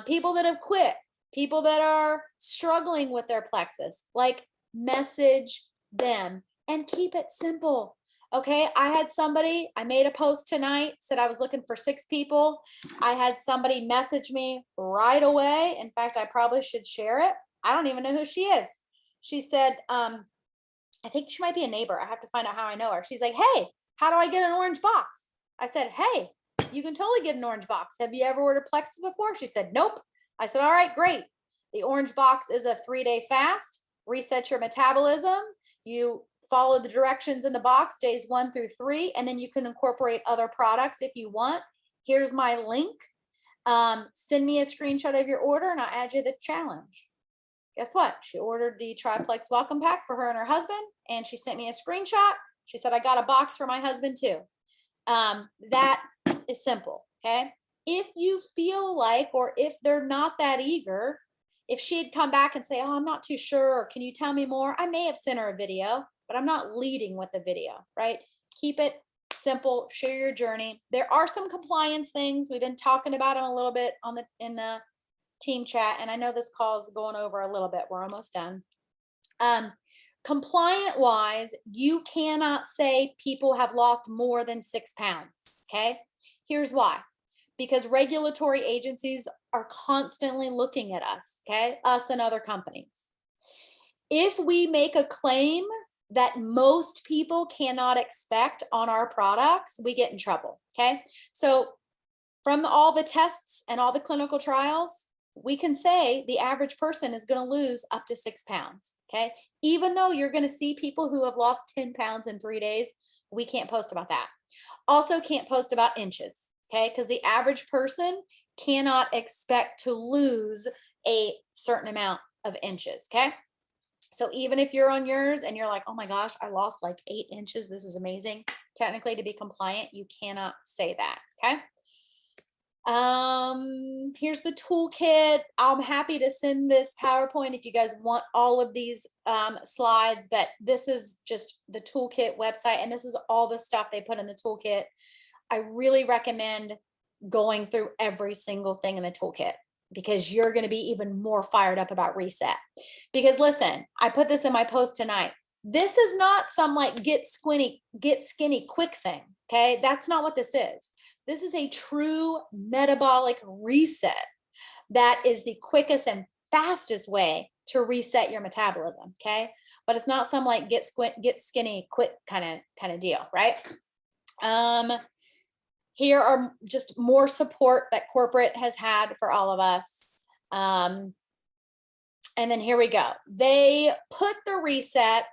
people that have quit, people that are struggling with their plexus, like message them and keep it simple. Okay, I had somebody, I made a post tonight, said I was looking for 6 people. I had somebody message me right away. In fact, I probably should share it. I don't even know who she is. She said, I think she might be a neighbor. I have to find out how I know her. She's like, hey, how do I get an orange box? I said, hey, you can totally get an orange box. Have you ever ordered Plexus before? She said, nope. I said, all right, great. The orange box is a 3-day fast, reset your metabolism. You follow the directions in the box days 1 through 3, and then you can incorporate other products if you want. Here's my link. Send me a screenshot of your order and I'll add you the challenge. Guess what? She ordered the Triplex welcome pack for her and her husband, and she sent me a screenshot. She said, I got a box for my husband too. That is simple. Okay. If you feel like, or if they're not that eager, if she had come back and say, oh, I'm not too sure, or can you tell me more? I may have sent her a video, but I'm not leading with the video, right? Keep it simple, share your journey. There are some compliance things. We've been talking about them a little bit in the team chat, and I know this call is going over a little bit. We're almost done. Compliant wise, you cannot say people have lost more than 6 pounds. Okay. Here's why. Because regulatory agencies are constantly looking at us, okay? Us and other companies. If we make a claim that most people cannot expect on our products, we get in trouble, okay? So from all the tests and all the clinical trials, we can say the average person is going to lose up to 6 pounds, okay? Even though you're going to see people who have lost 10 pounds in 3 days, we can't post about that. Also can't post about inches, okay? Because the average person cannot expect to lose a certain amount of inches, okay? So even if you're on yours and you're like, oh my gosh, I lost like 8 inches, this is amazing. Technically, to be compliant, you cannot say that, okay? Here's the toolkit. I'm happy to send this PowerPoint if you guys want all of these slides, but this is just the toolkit website, and this is all the stuff they put in the toolkit. I really recommend going through every single thing in the toolkit, because you're going to be even more fired up about reset. Because listen, I put this in my post tonight. This is not some like get skinny quick thing. Okay. That's not what this is. This is a true metabolic reset that is the quickest and fastest way to reset your metabolism. Okay. But it's not some like get skinny quick kind of deal. Right. Here are just more support that corporate has had for all of us. And then here we go. They put the reset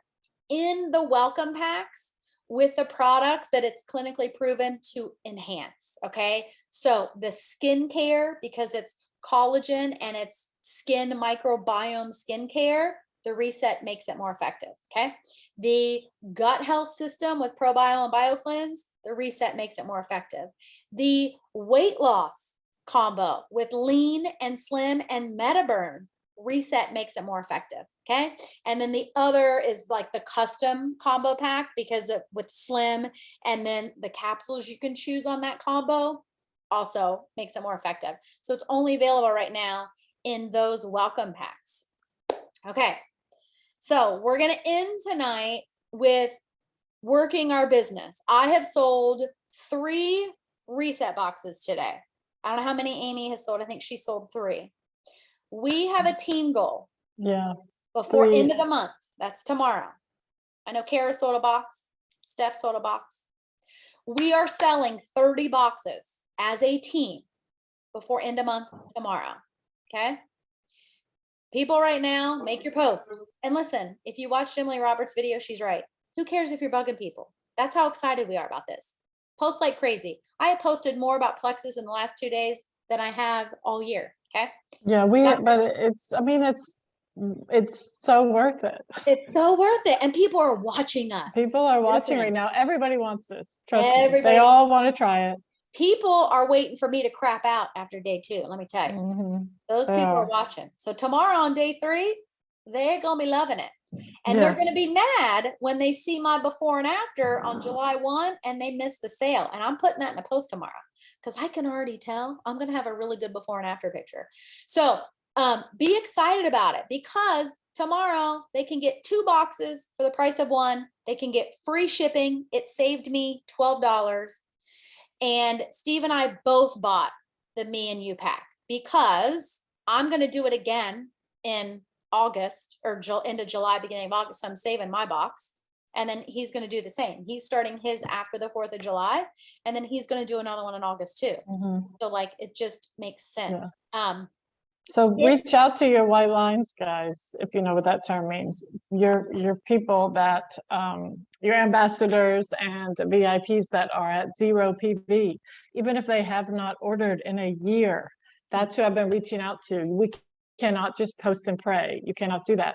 in the welcome packs with the products that it's clinically proven to enhance. Okay. So the skincare, because it's collagen and it's skin microbiome skincare, the reset makes it more effective. Okay. The gut health system with ProBio and BioCleanse, the reset makes it more effective. The weight loss combo with lean and slim and MetaBurn, Reset makes it more effective. Okay. And then the other is like the custom combo pack because with Slim and then the capsules you can choose on that combo also makes it more effective. So it's only available right now in those welcome packs. Okay. So we're going to end tonight with working our business. I have sold 3 reset boxes today. I don't know how many Amy has sold. I think she sold 3. We have a team goal. Yeah. Before 3. end of the month. That's tomorrow. I know Kara sold a box. Steph sold a box. We are selling 30 boxes as a team before end of month tomorrow. Okay. People right now, make your post. And listen, if you watched Emily Roberts' video, she's right. Who cares if you're bugging people? That's how excited we are about this. Post like crazy. I have posted more about Plexus in the last 2 days than I have all year. Okay. Yeah, but it's, I mean, it's so worth it. It's so worth it. And people are watching us. People are watching right now. Everybody wants this. Trust me. They all want to try it. People are waiting for me to crap out after day 2. Let me tell you, those people are watching. So tomorrow on day 3, they're going to be loving it. And they're going to be mad when they see my before and after on July 1 and they miss the sale. And I'm putting that in a post tomorrow because I can already tell I'm going to have a really good before and after picture. So be excited about it because tomorrow they can get 2 boxes for the price of 1. They can get free shipping. It saved me $12. And Steve and I both bought the Me and You pack because I'm going to do it again in August or end of July, beginning of August. So I'm saving my box. And then he's going to do the same. He's starting his after the 4th of July. And then he's going to do another one in August too. So like, it just makes sense. So reach out to your white lines guys, if you know what that term means. Your people that, your ambassadors and VIPs that are at 0 PV, even if they have not ordered in a year, that's who I've been reaching out to. We cannot just post and pray. You cannot do that.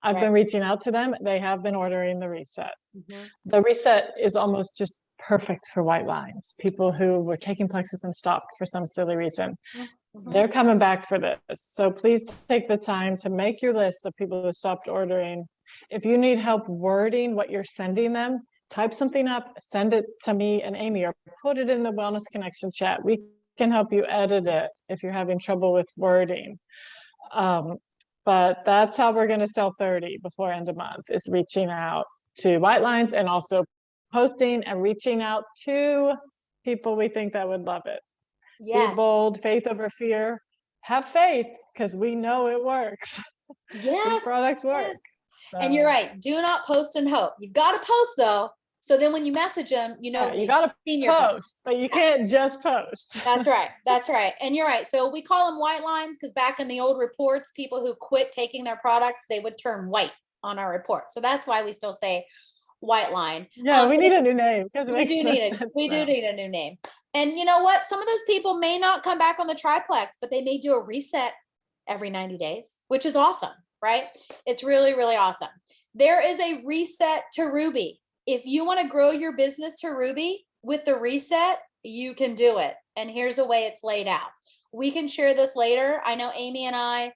I've been reaching out to them. They have been ordering the reset. The reset is almost just perfect for white lines. People who were taking Plexus and stopped for some silly reason. They're coming back for this. So please take the time to make your list of people who stopped ordering. If you need help wording what you're sending them, type something up, send it to me and Amy, or put it in the Wellness Connection chat. We can help you edit it if you're having trouble with wording. But that's how we're going to sell 30 before end of month, is reaching out to white lines and also posting and reaching out to people we think that would love it. Be bold, faith over fear. Have faith because we know it works. These products work. So. And you're right. Do not post and hope. You've got to post though. So then when you message them, you know, you got to post, but you can't just post. That's right. That's right. And you're right. So we call them white lines because back in the old reports, people who quit taking their products, they would turn white on our report. So that's why we still say white line. Yeah, we need a new name because it we makes do no need sense. We do need a new name. And you know what? Some of those people may not come back on the triplex, but they may do a reset every 90 days, which is awesome, right? It's really, really awesome. There is a reset to Ruby. If you want to grow your business to Ruby with the reset, you can do it. And here's the way it's laid out. We can share this later. I know Amy and I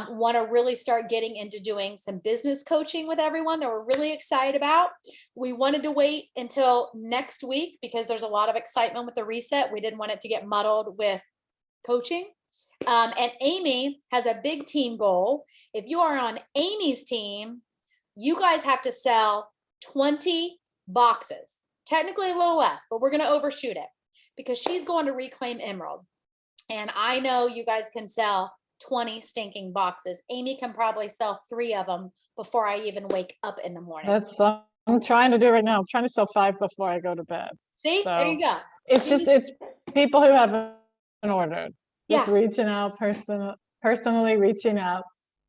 want to really start getting into doing some business coaching with everyone that we're really excited about. We wanted to wait until next week because there's a lot of excitement with the reset. We didn't want it to get muddled with coaching. And Amy has a big team goal. If you are on Amy's team, you guys have to sell 20 boxes, technically a little less, but we're going to overshoot it because she's going to reclaim Emerald. And I know you guys can sell 20 stinking boxes. Amy can probably sell 3 of them before I even wake up in the morning. That's I'm trying to do right now. I'm trying to sell 5 before I go to bed. See, so there you go. It's people who haven't ordered. Just reaching out, personally reaching out.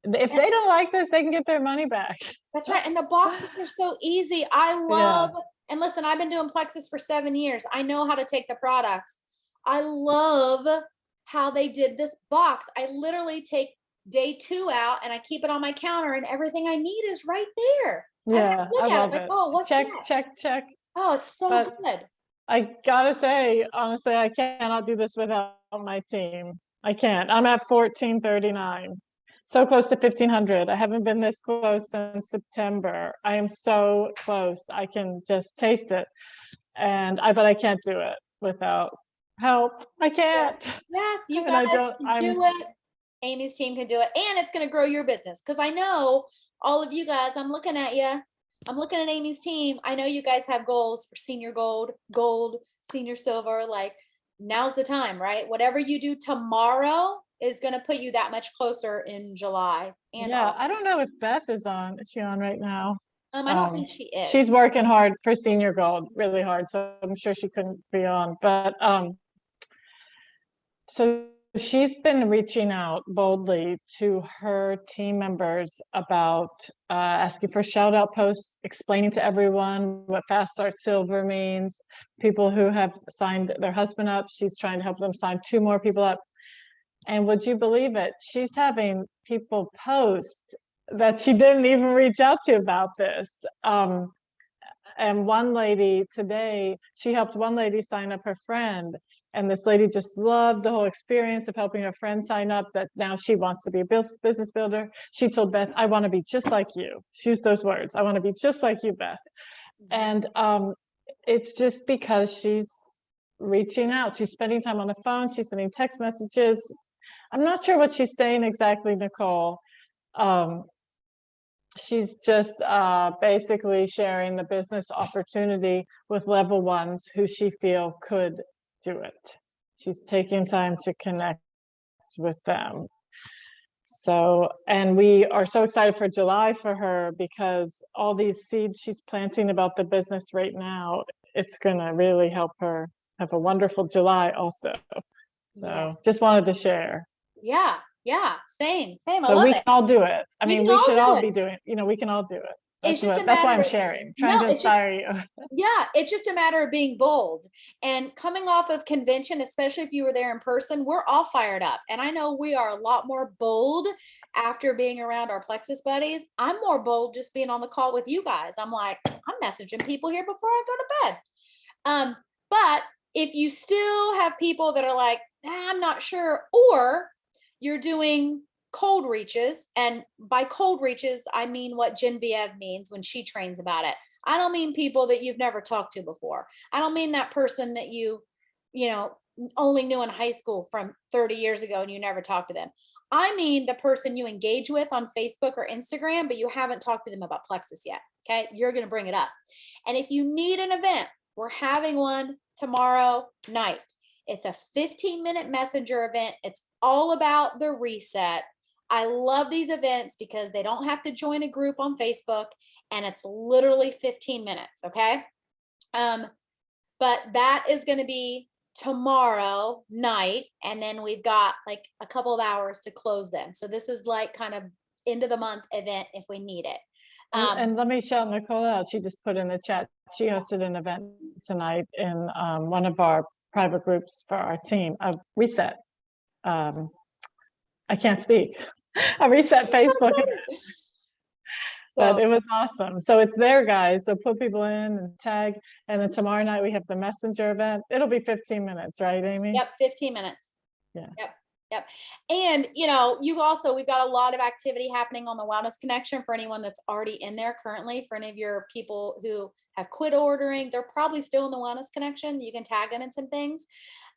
If they don't like this, they can get their money back. That's right. And the boxes are so easy. I love, and listen, I've been doing Plexus for 7 years. I know how to take the products. I love how they did this box. I literally take day 2 out and I keep it on my counter and everything I need is right there. Yeah, I love it. Like, oh, what's check. Oh, it's so good. I gotta say, honestly, I cannot do this without my team. I can't. I'm at 1439. So close to 1,500. I haven't been this close since September. I am so close. I can just taste it. But I can't do it without help. I can't. Yeah, you And I guys don't, can do it. Amy's team can do it, and it's going to grow your business. Because I know all of you guys, I'm looking at you. I'm looking at Amy's team. I know you guys have goals for senior gold, senior silver. Like, now's the time, right? Whatever you do tomorrow is going to put you that much closer in July and yeah, August. I don't know if Beth is on. Is she on right now? I don't think she is. She's working hard for senior gold, really hard. So I'm sure she couldn't be on. But so she's been reaching out boldly to her team members about asking for shout out posts, explaining to everyone what Fast Start Silver means. People who have signed their husband up, she's trying to help them sign 2 more people up. And would you believe it? She's having people post that she didn't even reach out to about this. And one lady today, she helped one lady sign up her friend. And this lady just loved the whole experience of helping her friend sign up, that now she wants to be a business builder. She told Beth, I want to be just like you. She used those words. I want to be just like you, Beth. And it's just because she's reaching out. She's spending time on the phone. She's sending text messages. I'm not sure what she's saying exactly, Nicole. She's just basically sharing the business opportunity with level ones who she feel could do it. She's taking time to connect with them. So, and we are so excited for July for her, because all these seeds she's planting about the business right now, it's going to really help her have a wonderful July also. So just wanted to share. Yeah, same. I So love we it. can all do it. I We mean, can we all should do all it. be doing, we can all do it. It's just a That's why I'm matter of, sharing, trying to it's just, inspire you. yeah, it's just a matter of being bold and coming off of convention, especially if you were there in person. We're all fired up, and I know we are a lot more bold after being around our Plexus buddies. I'm more bold just being on the call with you guys. I'm like, I'm messaging people here before I go to bed. But if you still have people that are like, I'm not sure, or you're doing cold reaches, and by cold reaches, I mean what Genevieve means when she trains about it. I don't mean people that you've never talked to before. I don't mean that person that you know, only knew in high school from 30 years ago and you never talked to them. I mean the person you engage with on Facebook or Instagram, but you haven't talked to them about Plexus yet. Okay. You're going to bring it up. And if you need an event, we're having one tomorrow night. It's a 15-minute messenger event. It's all about the reset. I love these events because they don't have to join a group on Facebook, and it's literally 15 minutes. Okay. But that is going to be tomorrow night. And then we've got like a couple of hours to close them. So this is like kind of end of the month event if we need it. And let me shout Nicole out. She just put in the chat. She hosted an event tonight in one of our private groups for our team, a reset. I can't speak. A reset Facebook event. But it was awesome. So it's there, guys. So put people in and tag. And then tomorrow night we have the messenger event. It'll be 15 minutes, right, Amy? Yep, 15 minutes. Yeah. Yep. And we've got a lot of activity happening on the Wellness Connection for anyone that's already in there currently. For any of your people who have quit ordering, they're probably still in the Wellness Connection. You can tag them in some things.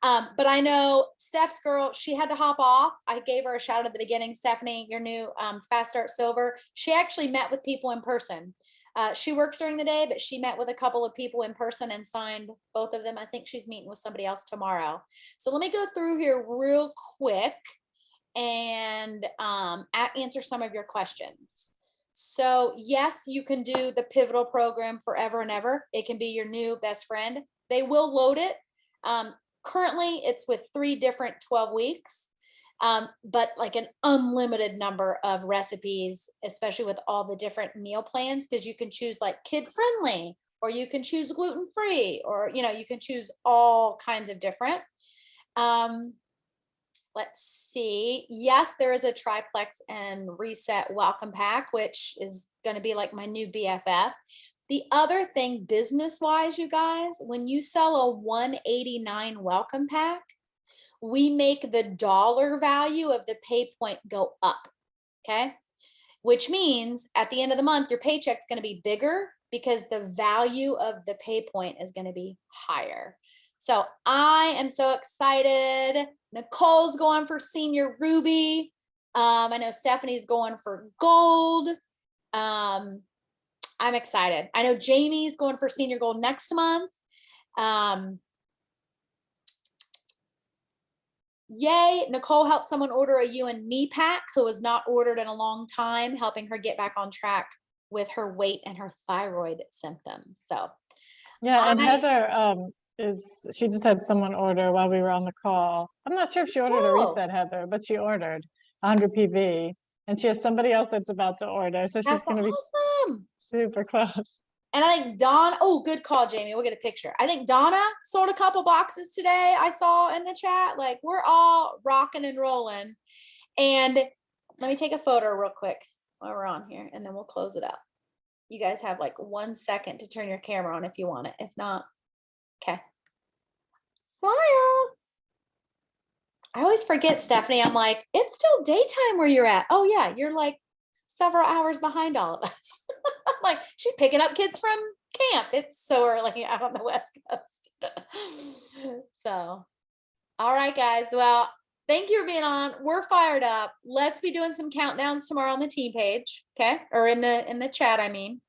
But I know Steph's girl, she had to hop off. I gave her a shout at the beginning. Stephanie, your new Fast Start Silver. She actually met with people in person. She works during the day, but she met with a couple of people in person and signed both of them. I think she's meeting with somebody else tomorrow. So let me go through here real quick and answer some of your questions. So yes, you can do the pivotal program forever and ever. It can be your new best friend. They will load it. Currently, it's with 3 different 12 weeks. But like an unlimited number of recipes, especially with all the different meal plans, because you can choose like kid friendly, or you can choose gluten free, or you can choose all kinds of different. Let's see. Yes, there is a Triplex and Reset welcome pack, which is going to be like my new BFF. The other thing, business wise, you guys, when you sell a $189 welcome pack, we make the dollar value of the pay point go up. Okay. Which means at the end of the month, your paycheck's going to be bigger because the value of the pay point is going to be higher. So I am so excited. Nicole's going for senior ruby. I know Stephanie's going for gold. I'm excited. I know Jamie's going for senior gold next month. Yay. Nicole helped someone order a you and me pack who was not ordered in a long time, helping her get back on track with her weight and her thyroid symptoms. So yeah, and Heather she just had someone order while we were on the call. I'm not sure if she ordered a reset, Heather, but she ordered 100 PV, and she has somebody else that's about to order, so she's going to be super close. And I think oh, good call, Jamie. We'll get a picture. I think Donna sold a couple boxes today. I saw in the chat, like we're all rocking and rolling. And let me take a photo real quick while we're on here, and then we'll close it up. You guys have like 1 second to turn your camera on if you want it. If not, okay. Smile. I always forget, Stephanie. I'm like, it's still daytime where you're at. Oh yeah, you're like several hours behind all of us. I'm like, she's picking up kids from camp. It's so early out on the West Coast. So, all right, guys. Well, thank you for being on. We're fired up. Let's be doing some countdowns tomorrow on the team page, okay? Or in the chat, I mean.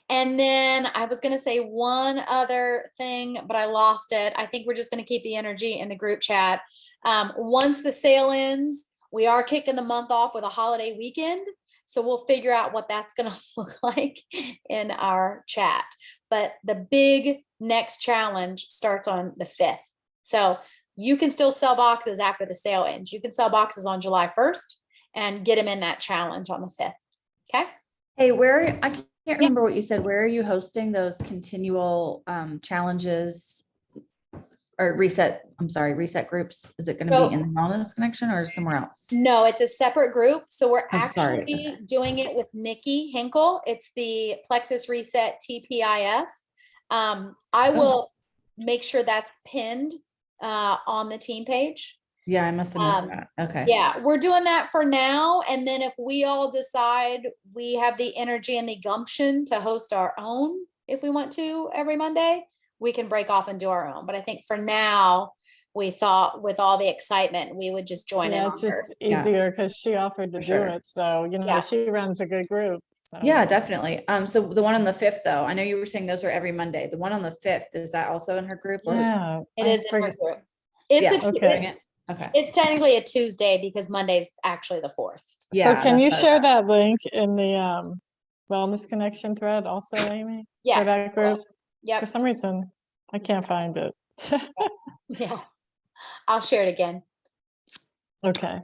And then I was going to say one other thing, but I lost it. I think we're just going to keep the energy in the group chat. Once the sale ends, we are kicking the month off with a holiday weekend. So we'll figure out what that's going to look like in our chat. But the big next challenge starts on the 5th. So you can still sell boxes after the sale ends. You can sell boxes on July 1st and get them in that challenge on the 5th. Okay. Hey, I can't remember what you said. Where are you hosting those continual challenges or reset groups? Is it going to be in the Wellness Connection or somewhere else? No, it's a separate group. So we're actually doing it with Nikki Hinkle. It's the Plexus Reset TPIF. I will make sure that's pinned on the team page. Yeah, I must have missed that. Okay. Yeah, we're doing that for now. And then if we all decide we have the energy and the gumption to host our own, if we want to every Monday, we can break off and do our own. But I think for now, we thought with all the excitement, we would just join in. It's just easier because she offered to do it. So, she runs a good group. So. Yeah, definitely. So the one on the 5th, though, I know you were saying those are every Monday. The one on the 5th, is that also in her group? Yeah, it is in her group. It's okay. It's technically a Tuesday because Monday's actually the 4th. Yeah. So can you share that link in the Wellness Connection thread also, Amy? Yeah. For that group? Yeah. For some reason, I can't find it. Yeah. I'll share it again. Okay.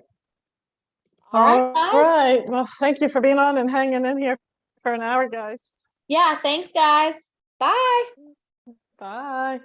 All right. Well, thank you for being on and hanging in here for an hour, guys. Yeah. Thanks, guys. Bye. Bye.